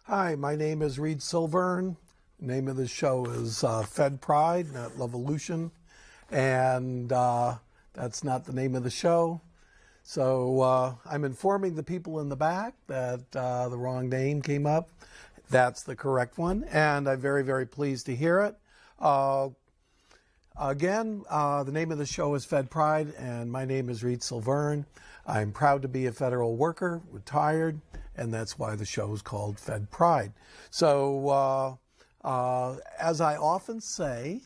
Hi, my name is Reed Silvern. The name of the show is Fed Pride, not Levolution. And that's not the name of the show. So I'm informing the people in the back that the wrong name came up. That's the correct one. And I'm very, very pleased to hear it. Again, the name of the show is Fed Pride, and my name is Reed Silvern. I'm proud to be a federal worker, retired, and that's why the show is called Fed Pride. So, as I often say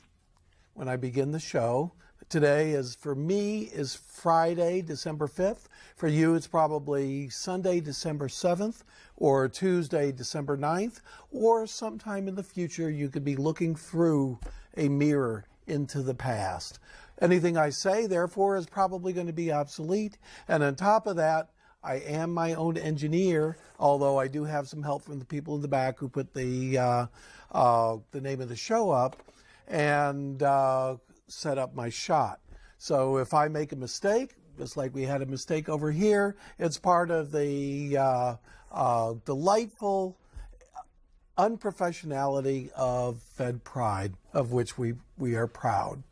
when I begin the show, today is, for me, is Friday, December 5th. For you, it's probably Sunday, December 7th, or Tuesday, December 9th, or sometime in the future, you could be looking through a mirror into the past. Anything I say, therefore, is probably going to be obsolete. And on top of that, I am my own engineer, although I do have some help from the people in the back who put the name of the show up and set up my shot. So if I make a mistake, just like we had a mistake over here, it's part of the delightful unprofessionality of Fed Pride, of which we are proud.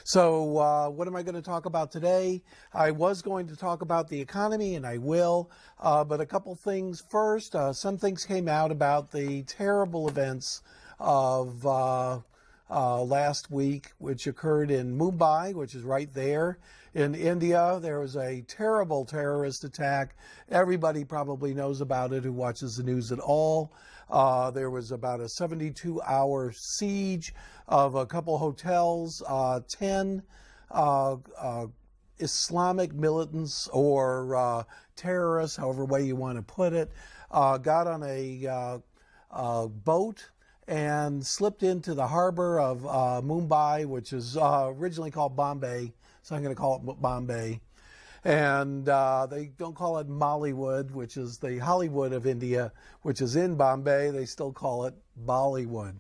So what am I going to talk about today? I was going to talk about the economy, and I will, but a couple things first. Some things came out about the terrible events of last week, which occurred in Mumbai, which is right there in India. There was a terrible terrorist attack. Everybody probably knows about it who watches the news at all. There was about a 72-hour siege of a couple hotels. 10 Islamic militants or terrorists, however way you want to put it, got on a boat and slipped into the harbor of Mumbai, which is originally called Bombay, so I'm going to call it Bombay. And they don't call it Mollywood, which is the Hollywood of India, which is in Bombay. They still call it Bollywood.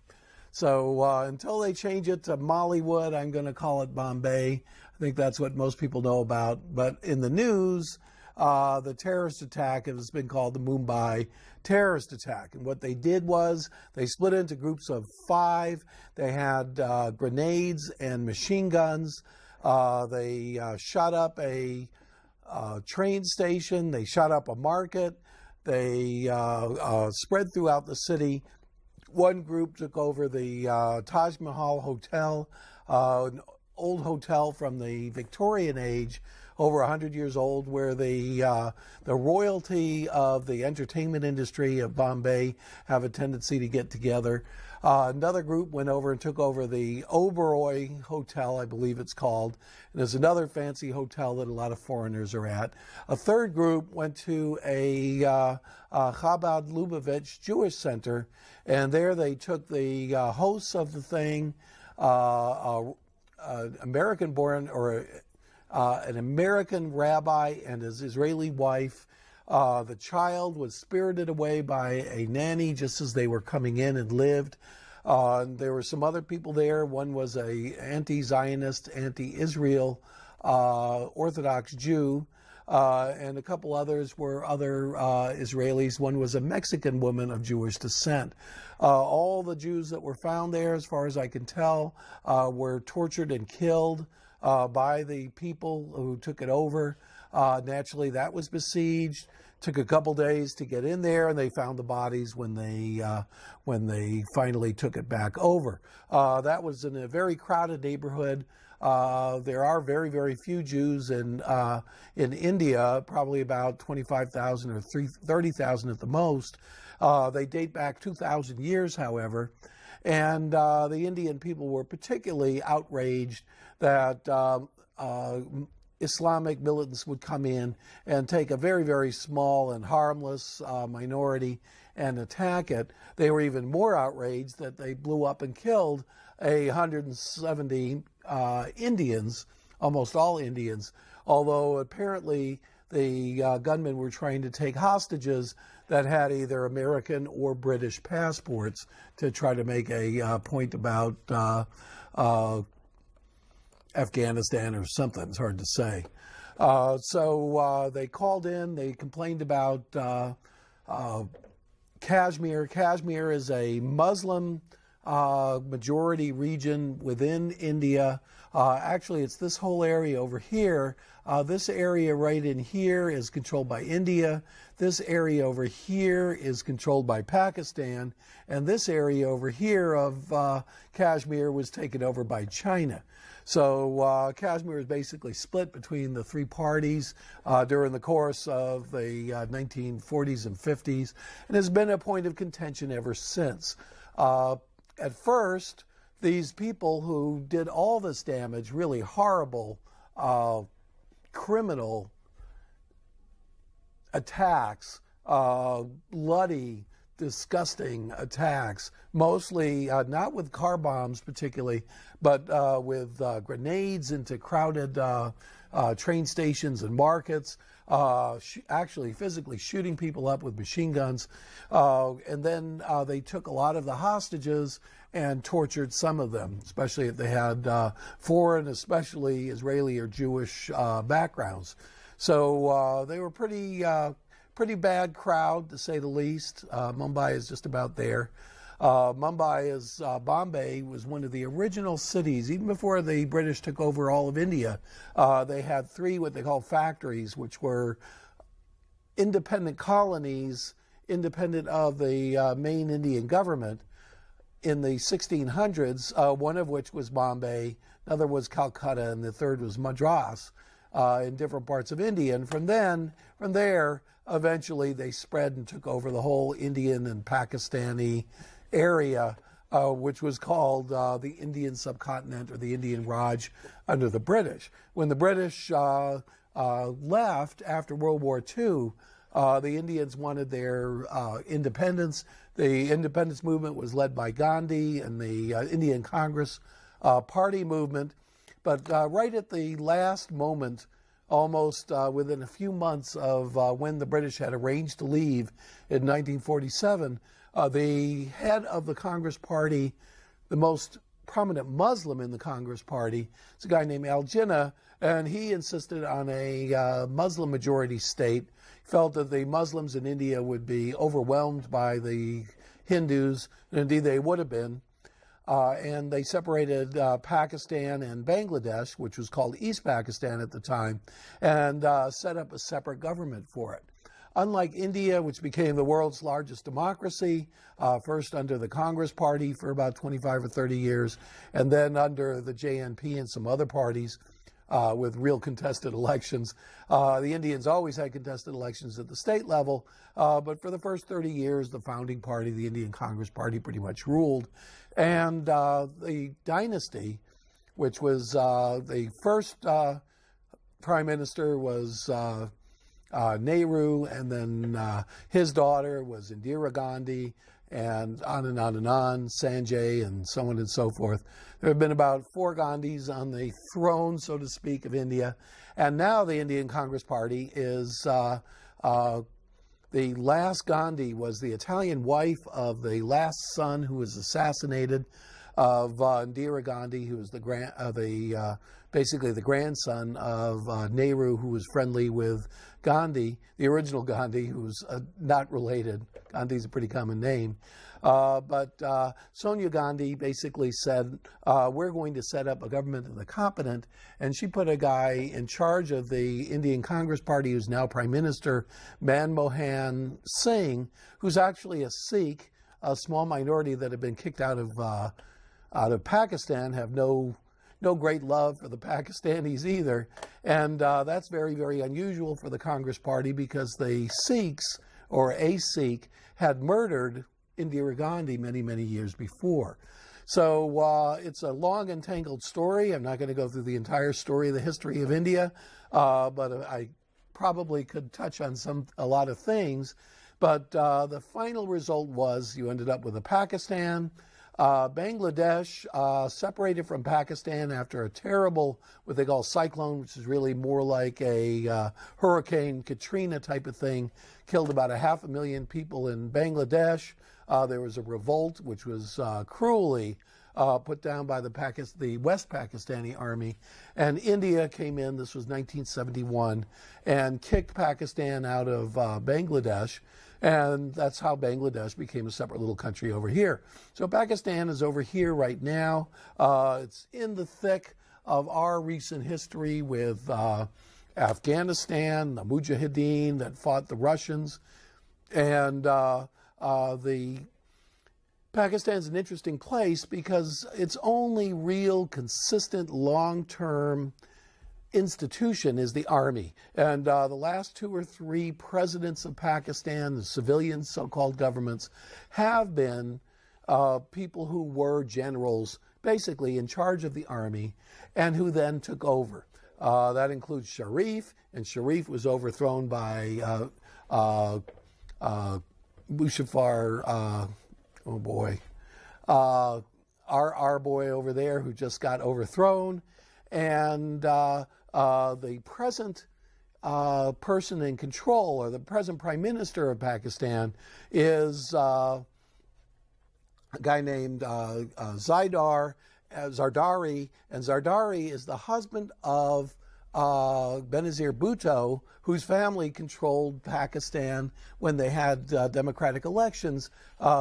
So until they change it to Mollywood, I'm going to call it Bombay. I think that's what most people know about. But in the news, the terrorist attack has been called the Mumbai terrorist attack. And what they did was they split into groups of 5. They had grenades and machine guns. They shot up a train station. They shot up a market. They spread throughout the city. One group took over the Taj Mahal Hotel, an old hotel from the Victorian age, over 100 years old, where the royalty of the entertainment industry of Bombay have a tendency to get together. Another group went over and took over the Oberoi Hotel, I believe it's called. And there's another fancy hotel that a lot of foreigners are at. A third group went to a Chabad Lubavitch Jewish center, and there they took the hosts of the thing, American-born or an American rabbi and his Israeli wife. The child was spirited away by a nanny just as they were coming in and lived. There were some other people there. One was a anti-Zionist, anti-Israel Orthodox Jew, and a couple others were other Israelis. One was a Mexican woman of Jewish descent. All the Jews that were found there, as far as I can tell, were tortured and killed by the people who took it over. Naturally, that was besieged. Took a couple days to get in there, and they found the bodies when they finally took it back over. That was in a very crowded neighborhood. There are very, very few Jews in India, probably about 25,000 or 30,000 at the most. They date back 2,000 years, however. And the Indian people were particularly outraged that Islamic militants would come in and take a very, very small and harmless minority and attack it. They were even more outraged that they blew up and killed 170 Indians, almost all Indians, although apparently the gunmen were trying to take hostages that had either American or British passports to try to make a point about Afghanistan or something. It's hard to say. So they called in. They complained about Kashmir. Kashmir is a Muslim majority region within India. Actually, it's this whole area over here. This area right in here is controlled by India. This area over here is controlled by Pakistan. And this area over here of Kashmir was taken over by China. So Kashmir is basically split between the three parties during the course of the 1940s and 50s, and has been a point of contention ever since. At first, these people who did all this damage, really horrible, criminal attacks, bloody, disgusting attacks, mostly not with car bombs particularly, but with grenades into crowded train stations and markets, actually physically shooting people up with machine guns. And then they took a lot of the hostages and tortured some of them, especially if they had foreign, especially Israeli or Jewish backgrounds. So they were pretty bad crowd, to say the least. Mumbai is just about there. Bombay was one of the original cities, even before the British took over all of India. They had three what they call factories, which were independent colonies, independent of the main Indian government in the 1600s, one of which was Bombay, another was Calcutta, and the third was Madras in different parts of India. And from there, eventually they spread and took over the whole Indian and Pakistani area, which was called the Indian subcontinent or the Indian Raj under the British. When the British left after World War II, the Indians wanted their independence. The independence movement was led by Gandhi and the Indian Congress Party movement. But right at the last moment, almost within a few months of when the British had arranged to leave in 1947, the head of the Congress Party, the most prominent Muslim in the Congress Party, is a guy named Al Jinnah, and he insisted on a Muslim majority state. He felt that the Muslims in India would be overwhelmed by the Hindus, and indeed they would have been. And they separated Pakistan and Bangladesh, which was called East Pakistan at the time, and set up a separate government for it. Unlike India, which became the world's largest democracy, first under the Congress Party for about 25 or 30 years, and then under the JNP and some other parties with real contested elections. The Indians always had contested elections at the state level, but for the first 30 years, the founding party, the Indian Congress Party, pretty much ruled. And the dynasty, which was the first prime minister was Nehru, and then his daughter was Indira Gandhi, and on and on and on, Sanjay, and so on and so forth. There have been about 4 Gandhis on the throne, so to speak, of India. And now the Indian Congress Party is, the last Gandhi was the Italian wife of the last son who was assassinated of Indira Gandhi, who was basically the grandson of Nehru, who was friendly with Gandhi, the original Gandhi, who's not related. Gandhi's a pretty common name. But Sonia Gandhi basically said, we're going to set up a government of the competent, and she put a guy in charge of the Indian Congress Party, who's now Prime Minister, Manmohan Singh, who's actually a Sikh, a small minority that had been kicked out of Pakistan, have no great love for the Pakistanis either. And that's very, very unusual for the Congress Party, because the Sikhs, or a Sikh, had murdered Indira Gandhi many, many years before. So it's a long and tangled story. I'm not going to go through the entire story of the history of India, but I probably could touch on a lot of things. But the final result was you ended up with a Pakistan. Bangladesh separated from Pakistan after a terrible, what they call cyclone, which is really more like a Hurricane Katrina type of thing, killed about 500,000 people in Bangladesh. There was a revolt, which was cruelly put down by the West Pakistani army. And India came in, this was 1971, and kicked Pakistan out of Bangladesh. And that's how Bangladesh became a separate little country over here. So Pakistan is over here right now. It's in the thick of our recent history with Afghanistan, the Mujahideen that fought the Russians. And Pakistan's an interesting place because its only real consistent long-term institution is the army. And the last 2 or 3 presidents of Pakistan, the civilian so-called governments, have been people who were generals basically in charge of the army and who then took over. That includes Sharif, and Sharif was overthrown by Musharraf, oh boy, our boy over there who just got overthrown. And the present person in control, or the present prime minister of Pakistan, is a guy named Zardari, and Zardari is the husband of Benazir Bhutto, whose family controlled Pakistan when they had democratic elections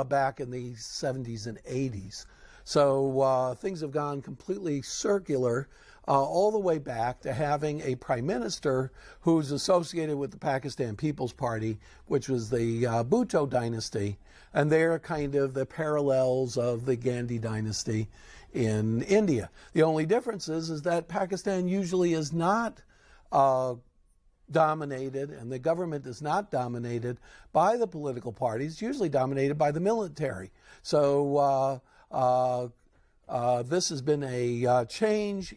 back in the 70s and 80s. So things have gone completely circular all the way back to having a prime minister who's associated with the Pakistan People's Party, which was the Bhutto dynasty, and they're kind of the parallels of the Gandhi dynasty in India. The only difference is that Pakistan usually is not dominated, and the government is not dominated by the political parties, it's usually dominated by the military. So this has been a change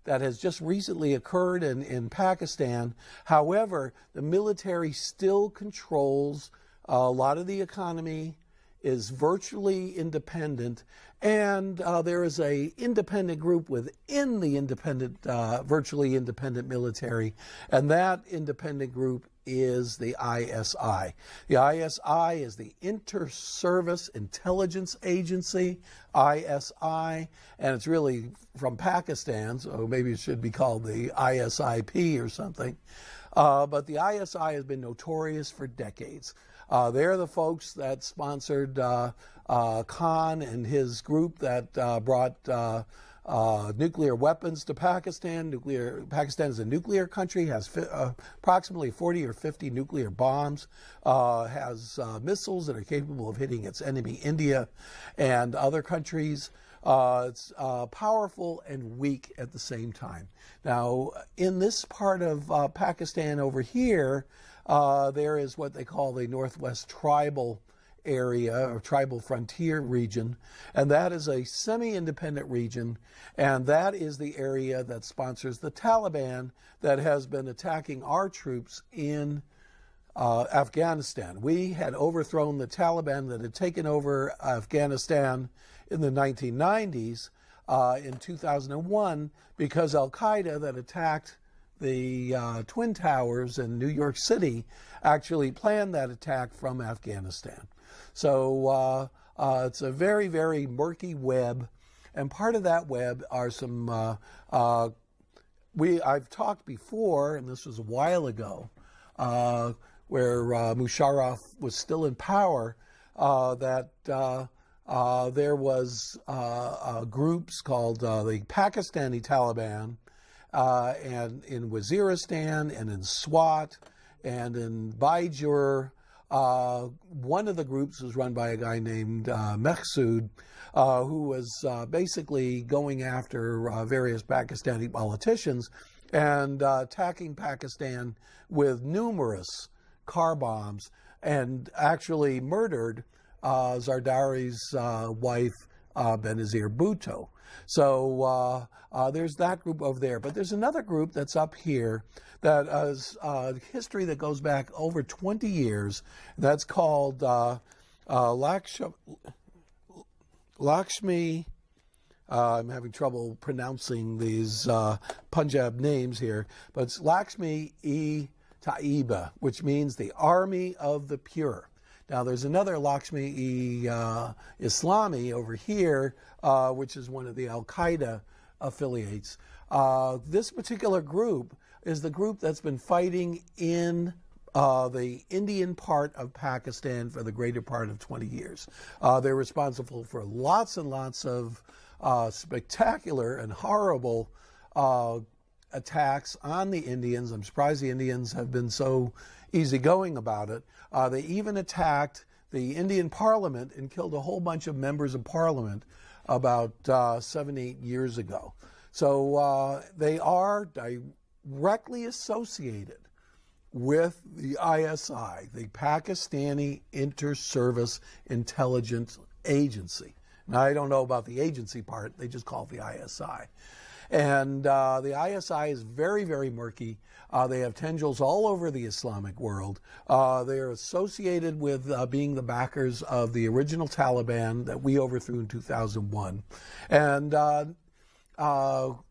that has just recently occurred in Pakistan. However, the military still controls a lot of the economy, is virtually independent, and there is a independent group within the virtually independent military, and that independent group is the ISI. The ISI is the Inter-Service Intelligence Agency, ISI, and it's really from Pakistan, so maybe it should be called the ISIP or something. But the ISI has been notorious for decades. They're the folks that sponsored Khan and his group that brought nuclear weapons to Pakistan. Pakistan is a nuclear country, has approximately 40 or 50 nuclear bombs, has missiles that are capable of hitting its enemy, India, and other countries. It's powerful and weak at the same time. Now, in this part of Pakistan over here, there is what they call the Northwest Tribal area, or tribal frontier region, and that is a semi-independent region, and that is the area that sponsors the Taliban that has been attacking our troops in Afghanistan. We had overthrown the Taliban that had taken over Afghanistan in the 1990s, in 2001, because Al-Qaeda that attacked the Twin Towers in New York City actually planned that attack from Afghanistan. So it's a very, very murky web, and part of that web are some, I've talked before, and this was a while ago, where Musharraf was still in power, that there was groups called the Pakistani Taliban, and in Waziristan and in Swat and in Baijur. One of the groups was run by a guy named Mehsud, who was basically going after various Pakistani politicians and attacking Pakistan with numerous car bombs, and actually murdered Zardari's wife, Benazir Bhutto. So there's that group over there. But there's another group that's up here that has history that goes back over 20 years. That's called Lakshmi. I'm having trouble pronouncing these Punjab names here, but it's Lakshmi-e Taiba, which means the Army of the Pure. Now, there's another Lakshmi-e-Islami over here, which is one of the Al-Qaeda affiliates. This particular group is the group that's been fighting in the Indian part of Pakistan for the greater part of 20 years. They're responsible for lots and lots of spectacular and horrible attacks on the Indians. I'm surprised the Indians have been so easygoing about it. They even attacked the Indian Parliament and killed a whole bunch of members of Parliament about 7-8 years ago. So they are directly associated with the ISI, the Pakistani Inter-Service Intelligence Agency. Now, I don't know about the agency part. They just call it the ISI. And the ISI is very, very murky. They have tendrils all over the Islamic world. They are associated with being the backers of the original Taliban that we overthrew in 2001. And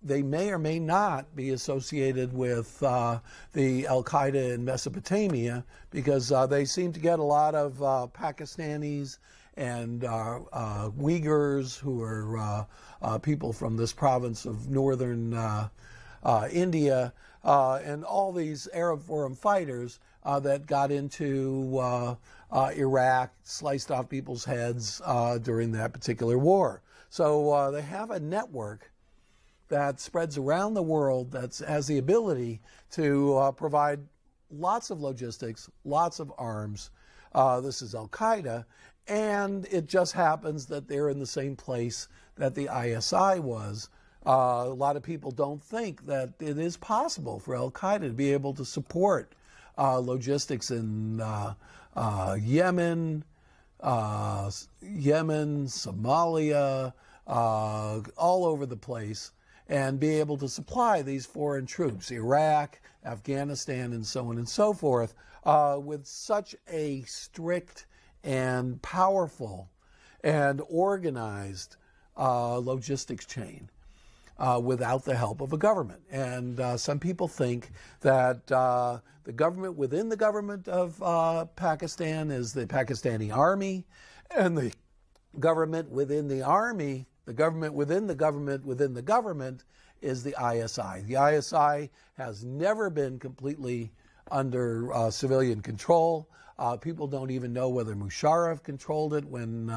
they may or may not be associated with the Al-Qaeda in Mesopotamia, because they seem to get a lot of Pakistanis and Uyghurs, who are people from this province of northern India, and all these Arab Forum fighters that got into Iraq, sliced off people's heads during that particular war. So they have a network that spreads around the world that has the ability to provide lots of logistics, lots of arms. This is Al-Qaeda, and it just happens that they're in the same place that the ISI was. A lot of people don't think that it is possible for Al-Qaeda to be able to support logistics in Yemen, Somalia, all over the place, and be able to supply these foreign troops, Iraq, Afghanistan, and so on and so forth, with such a strict and powerful and organized logistics chain without the help of a government. And some people think that the government within the government of Pakistan is the Pakistani army, and the government within the army, the government within the government within the government is the ISI. The ISI has never been completely under civilian control. People don't even know whether Musharraf controlled it. When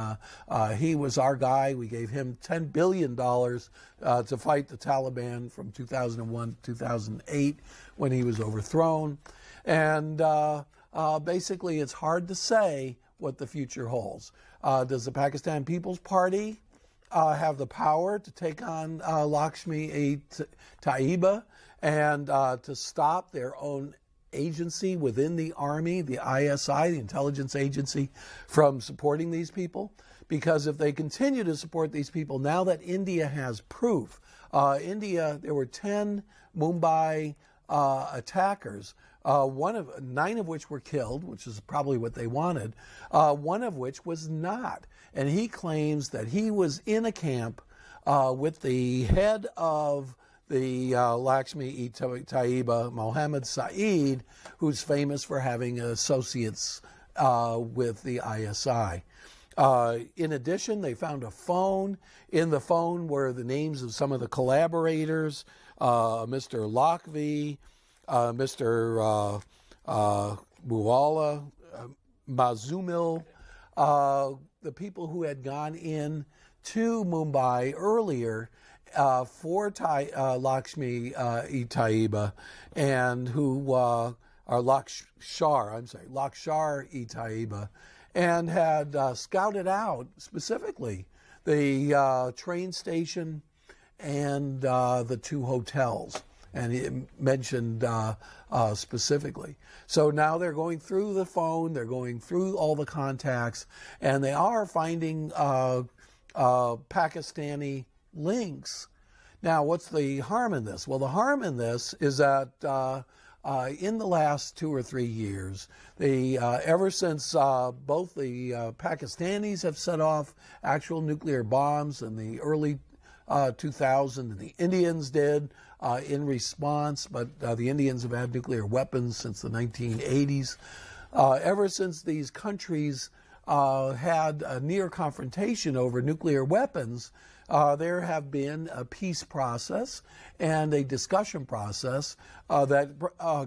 he was our guy, we gave him $10 billion to fight the Taliban from 2001 to 2008 when he was overthrown. And basically, it's hard to say what the future holds. Does the Pakistan People's Party have the power to take on Lakshmi-e-Taiba and to stop their own agency within the army, the ISI, the intelligence agency, from supporting these people? Because if they continue to support these people, now that India has proof, there were 10 Mumbai attackers, 9 of which were killed, which is probably what they wanted, 1 of which was not. And he claims that he was in a camp with the head of the Lakshmi-e-Taiba, Mohammed Saeed, who's famous for having associates with the ISI. In addition, they found a phone. In the phone were the names of some of the collaborators, Mr. Lakhvi, Mr. Buala, Mazumil, the people who had gone in to Mumbai earlier for Lakshmi-e-Taiba, and who are Lakshar-e-Taiba, and had scouted out specifically the train station and the 2 hotels, and he mentioned specifically. So now they're going through the phone, they're going through all the contacts, and they are finding Pakistani links. Now, what's the harm in this? Well, the harm in this is that in the last 2 or 3 years, ever since both the Pakistanis have set off actual nuclear bombs in the early 2000s, and the Indians did in response, but the Indians have had nuclear weapons since the 1980s. Ever since these countries had a near confrontation over nuclear weapons, there have been a peace process and a discussion process that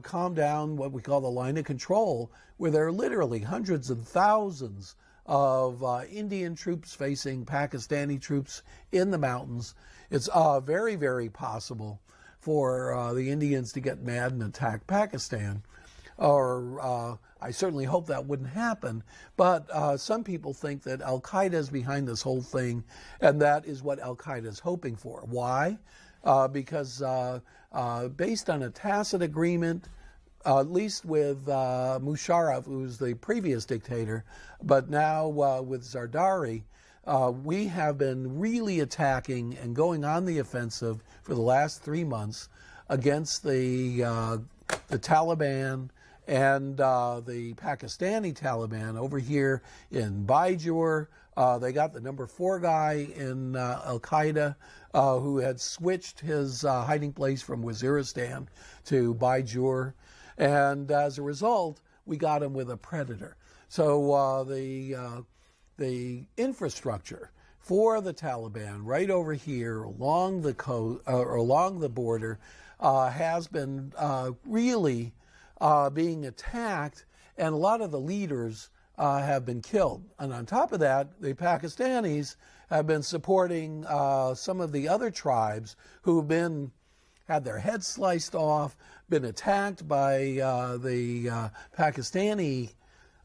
calmed down what we call the line of control, where there are literally hundreds and thousands of Indian troops facing Pakistani troops in the mountains. It's very, very possible for the Indians to get mad and attack Pakistan. Or I certainly hope that wouldn't happen. But some people think that Al-Qaeda is behind this whole thing, and that is what Al-Qaeda is hoping for. Why? Because based on a tacit agreement, at least with Musharraf, who was the previous dictator, but now with Zardari, we have been really attacking and going on the offensive for the last 3 months against the Taliban and the Pakistani Taliban over here in Baijour. They got the number 4 guy in Al-Qaeda who had switched his hiding place from Waziristan to Baijour. And as a result, we got him with a predator. So the infrastructure for the Taliban right over here along the coast, or along the border has been really being attacked, and a lot of the leaders have been killed. And on top of that, the Pakistanis have been supporting some of the other tribes who've had their heads sliced off, been attacked by the Pakistani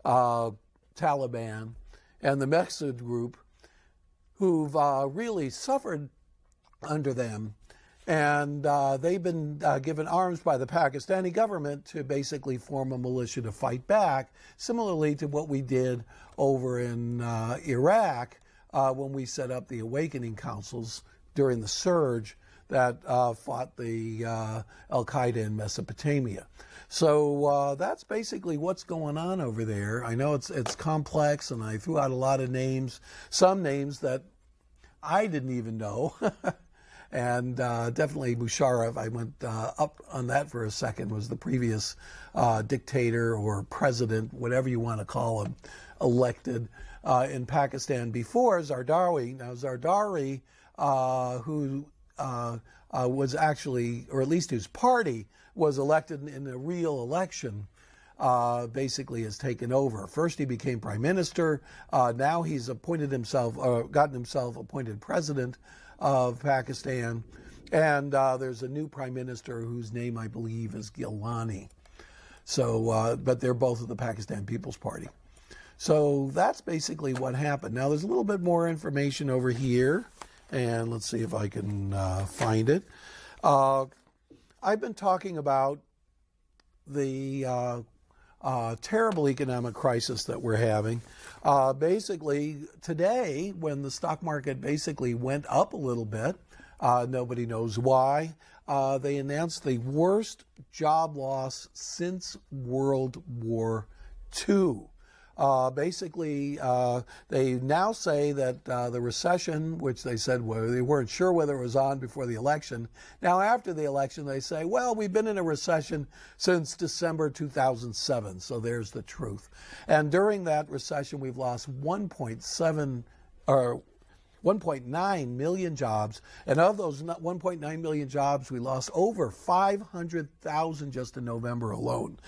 Taliban and the Mehsud group, who've really suffered under them. And they've been given arms by the Pakistani government to basically form a militia to fight back, similarly to what we did over in Iraq when we set up the awakening councils during the surge that fought the Al-Qaeda in Mesopotamia. So that's basically what's going on over there. I know it's complex, and I threw out a lot of names, some names that I didn't even know. And definitely Musharraf, I went up on that for a second, was the previous dictator or president, whatever you want to call him, elected in Pakistan before Zardari. Now Zardari, who was actually, or at least whose party was elected in a real election, basically has taken over. First he became prime minister, now he's appointed himself, gotten himself appointed president of Pakistan, and there's a new prime minister whose name I believe is Gilani. So, but they're both of the Pakistan People's Party. So that's basically what happened. Now there's a little bit more information over here, and let's see if I can find it. I've been talking about the terrible economic crisis that we're having. Basically, today, when the stock market basically went up a little bit, nobody knows why, they announced the worst job loss since World War II. Basically, they now say that the recession, which they said they weren't sure whether it was on before the election. Now, after the election, they say, well, we've been in a recession since December 2007. So there's the truth. And during that recession, we've lost 1.9 million jobs. And of those 1.9 million jobs, we lost over 500,000 just in November alone.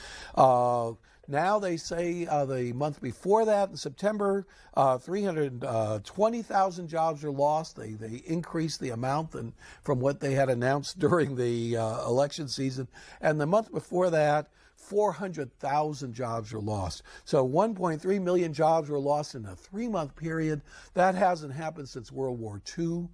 Now they say the month before that, in September, 320,000 jobs are lost. They increased the amount from what they had announced during the election season. And the month before that, 400,000 jobs were lost. So 1.3 million jobs were lost in a 3-month period. That hasn't happened since World War II.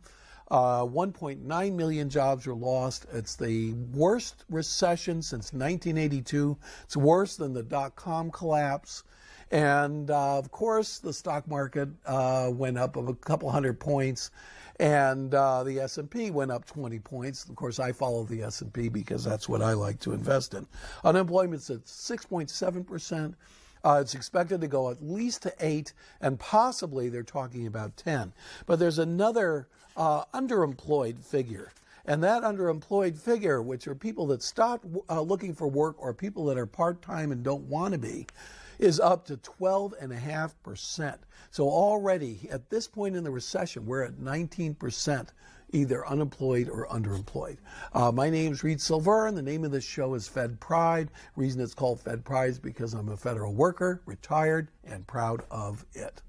1.9 million jobs were lost. It's the worst recession since 1982. It's worse than the dot-com collapse. And of course, the stock market went up a couple hundred points, and the S&P went up 20 points. Of course, I follow the S&P because that's what I like to invest in. Unemployment's at 6.7%. It's expected to go at least to 8, and possibly they're talking about 10. But there's another underemployed figure. And that underemployed figure, which are people that stopped looking for work or people that are part-time and don't want to be, is up to 12.5%. So already at this point in the recession, we're at 19%, either unemployed or underemployed. My name is Reed Silver, and the name of this show is Fed Pride. The reason it's called Fed Pride is because I'm a federal worker, retired, and proud of it.